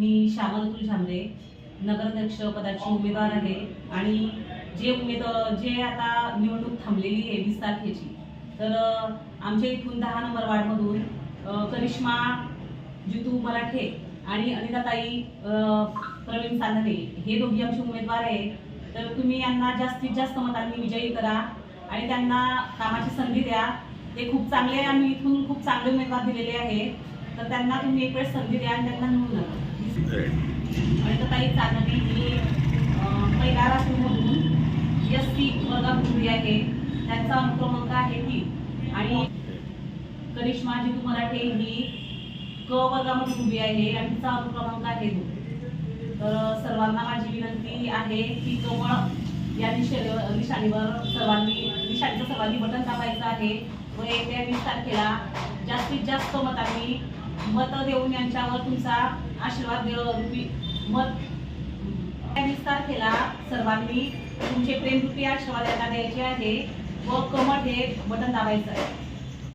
मी श्यामल झांबरे नगराध्यक्ष पदाची उमेदवार आहे आणि जे आता निवडणूक थांबलेली आहे 20 तारखेची, तर आमच्या इथून 10 नंबर वार्डमधून करिश्मा जितू मराठे आणि अनिताताई प्रवीण सांधरे हे दोघी आमचे उमेदवार आहे। तर तुम्ही यांना जास्तीत जास्त मतांनी विजयी करा आणि त्यांना कामाची संधी द्या। ते खूप चांगले, आम्ही इथून खूप चांगले उमेदवार दिलेले आहे, तर त्यांना तुम्ही एक वेळ संधी द्या आणि त्यांना निवडून आणा। अनिताताई सांधरे ही पहिला राष्ट्रमधून SC वर्गात आहे, त्यांचा क्रमांक आहे 3 आणि करिश्मा जितू मराठे ही क वर्गामध्ये उभी आहे आणि तिचा अनुक्रमांक आहे 2। तर सर्वांना माझी विनंती आहे की कमळ या निशाणीवर सर्वांनी बटन दाबायचं आहे व येत्या 20 तारखेला जास्तीत जास्त मतांनी मत देऊन यांच्यावर तुमचा आशीर्वाद रूपी मत 20 तारखेला सर्वांनी तुमचे प्रेमरूपी आशीर्वाद यांना द्यायचे आहे व कमळ हे बटन दाबायचं आहे।